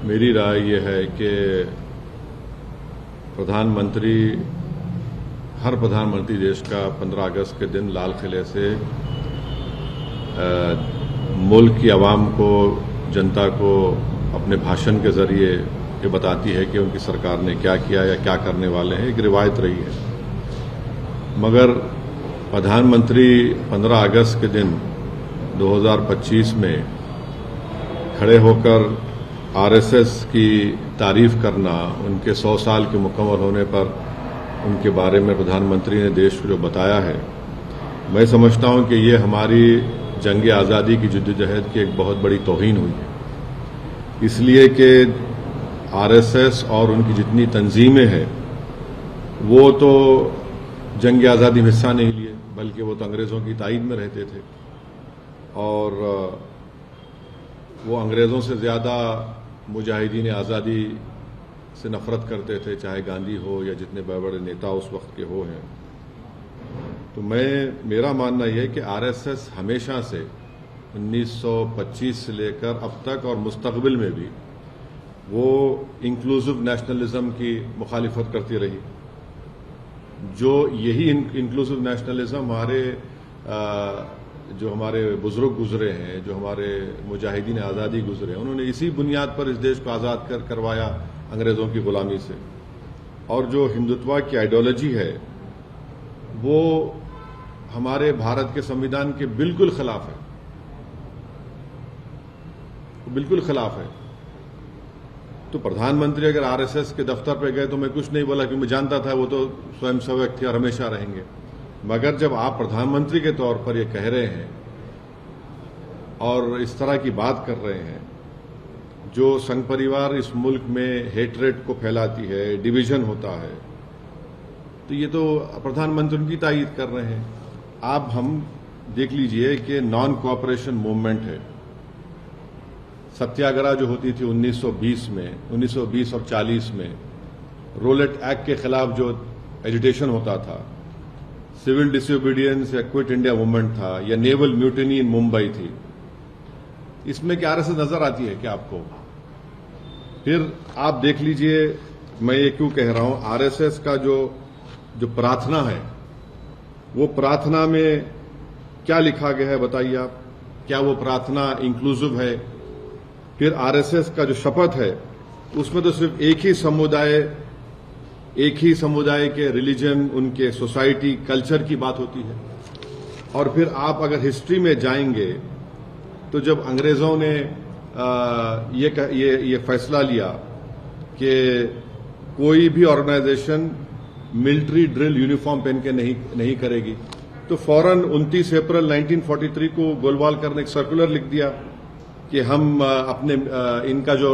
मेरी राय ये है कि हर प्रधानमंत्री देश का 15 अगस्त के दिन लाल किले से मुल्क की आवाम को, जनता को अपने भाषण के जरिए ये बताती है कि उनकी सरकार ने क्या किया या क्या करने वाले हैं। एक रिवायत रही है, मगर प्रधानमंत्री 15 अगस्त के दिन 2025 में खड़े होकर आरएसएस की तारीफ करना, उनके 100 साल के मुकम्मल होने पर उनके बारे में प्रधानमंत्री ने देश को जो बताया है, मैं समझता हूं कि ये हमारी जंग आज़ादी की जद्दोजहद की एक बहुत बड़ी तौहीन हुई है। इसलिए कि आरएसएस और उनकी जितनी तंजीमें हैं वो तो जंग आज़ादी में हिस्सा नहीं लिए, बल्कि वो तो अंग्रेज़ों की ताईद में रहते थे और वो अंग्रेज़ों से ज़्यादा मुजाहिदीन आज़ादी से नफरत करते थे, चाहे गांधी हो या जितने बड़े बड़े नेता उस वक्त के हो हैं। तो मेरा मानना यह है कि आरएसएस हमेशा से 1925 से लेकर अब तक और मुस्तकबिल में भी वो इंक्लूसिव नेशनलिज्म की मुखालिफत करती रही। जो यही इंक्लूसिव नेशनलिज्म जो हमारे बुजुर्ग गुजरे हैं, जो हमारे मुजाहिदीन आज़ादी गुजरे हैं, उन्होंने इसी बुनियाद पर इस देश को आज़ाद करवाया अंग्रेज़ों की गुलामी से। और जो हिंदुत्व की आइडियोलॉजी है वो हमारे भारत के संविधान के बिल्कुल खिलाफ है, बिल्कुल खिलाफ है। तो प्रधानमंत्री अगर आरएसएस के दफ्तर पर गए तो मैं कुछ नहीं बोला, क्योंकि मैं जानता था वो तो स्वयंसेवक थे और हमेशा रहेंगे। मगर जब आप प्रधानमंत्री के तौर पर ये कह रहे हैं और इस तरह की बात कर रहे हैं, जो संघ परिवार इस मुल्क में हेटरेट को फैलाती है, डिवीजन होता है, तो ये तो प्रधानमंत्री उनकी तायीद कर रहे हैं। आप हम देख लीजिए कि नॉन कोऑपरेशन मूवमेंट है। सत्याग्रह जो होती थी 1920 और 40 में, रोलेट एक्ट के खिलाफ जो एजिटेशन होता था, सिविल डिसोबीडियंस या क्विट इंडिया मूवमेंट था, या नेवल म्यूटिनी इन मुंबई थी, इसमें क्या आरएसएस नजर आती है क्या आपको? फिर आप देख लीजिए, मैं ये क्यों कह रहा हूं, आरएसएस का जो प्रार्थना है, वो प्रार्थना में क्या लिखा गया है बताइए आप? क्या वो प्रार्थना इंक्लूसिव है? फिर आरएसएस का जो शपथ है उसमें तो सिर्फ एक ही समुदाय के रिलीजन, उनके सोसाइटी, कल्चर की बात होती है। और फिर आप अगर हिस्ट्री में जाएंगे तो जब अंग्रेजों ने ये फैसला लिया कि कोई भी ऑर्गेनाइजेशन मिलिट्री ड्रिल यूनिफॉर्म पहन के नहीं करेगी, तो फौरन 29 अप्रैल 1943 को गोलवालकर ने एक सर्कुलर लिख दिया कि हम अपने इनका जो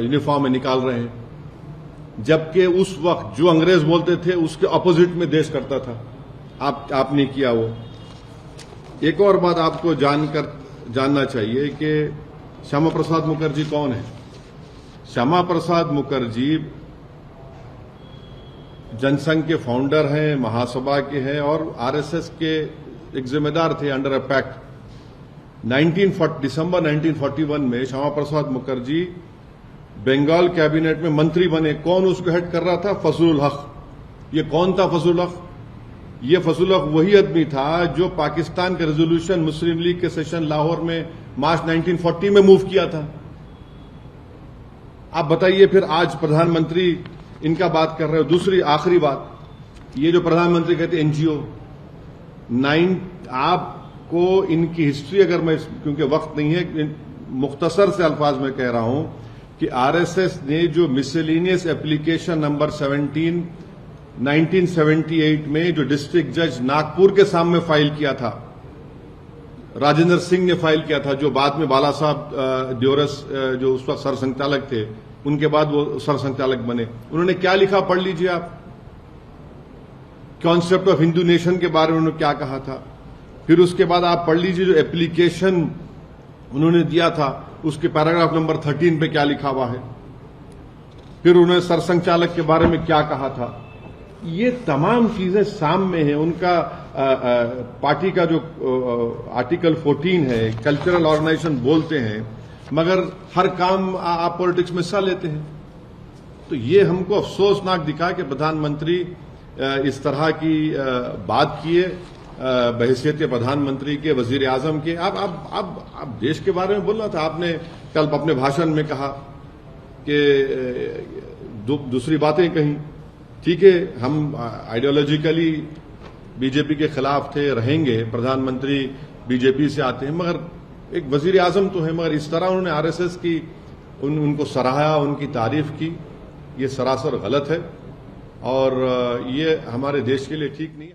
यूनिफॉर्म है निकाल रहे हैं। जबकि उस वक्त जो अंग्रेज बोलते थे उसके अपोजिट में देश करता था। आपने किया वो। एक और बात आपको जानना चाहिए कि श्यामा प्रसाद मुखर्जी कौन है। श्यामा प्रसाद मुखर्जी जनसंघ के फाउंडर हैं, महासभा के हैं और आरएसएस के एक जिम्मेदार थे अंडर अ पैक्ट। दिसंबर 1941 में श्यामा प्रसाद मुखर्जी बंगाल कैबिनेट में मंत्री बने। कौन उसको हेड कर रहा था? फजलुल हक। ये कौन था फजलुल हक? ये फजलुल हक वही आदमी था जो पाकिस्तान के रेजोल्यूशन मुस्लिम लीग के सेशन लाहौर में मार्च 1940 में मूव किया था। आप बताइए फिर आज प्रधानमंत्री इनका बात कर रहे हो। दूसरी आखिरी बात, ये जो प्रधानमंत्री कहते एनजीओ, आपको इनकी हिस्ट्री अगर मैं, क्योंकि वक्त नहीं है, मुख्तसर से अल्फाज में कह रहा हूं कि आरएसएस ने जो मिसलेनियस एप्लीकेशन नंबर 17 1978 में जो डिस्ट्रिक्ट जज नागपुर के सामने फाइल किया था, राजेंद्र सिंह ने फाइल किया था, जो बाद में बाला साहब द्योरस जो उस वक्त सरसंघचालक थे, उनके बाद वो सरसंघचालक बने। उन्होंने क्या लिखा पढ़ लीजिए आप। कॉन्सेप्ट ऑफ हिंदू नेशन के बारे में उन्होंने क्या कहा था। फिर उसके बाद आप पढ़ लीजिए जो एप्लीकेशन उन्होंने दिया था, उसके पैराग्राफ नंबर 13 पे क्या लिखा हुआ है। फिर उन्होंने सरसंघचालक के बारे में क्या कहा था। ये तमाम चीजें सामने हैं। उनका पार्टी का जो आर्टिकल 14 है, कल्चरल ऑर्गेनाइजेशन बोलते हैं, मगर हर काम आप पॉलिटिक्स में हिस्सा लेते हैं। तो ये हमको अफसोसनाक दिखा कि प्रधानमंत्री इस तरह की बात किए बहैसियत के प्रधानमंत्री के, वजीर आजम के। आप देश के बारे में बोल रहा था, आपने कल अपने भाषण में कहा कि दूसरी बातें कहीं। ठीक है, हम आइडियोलॉजिकली बीजेपी के खिलाफ थे, रहेंगे, प्रधानमंत्री बीजेपी से आते हैं, मगर एक वजीर आजम तो है। मगर इस तरह उन्होंने आरएसएस की उनको सराहा, उनकी तारीफ की, ये सरासर गलत है और ये हमारे देश के लिए ठीक नहीं है।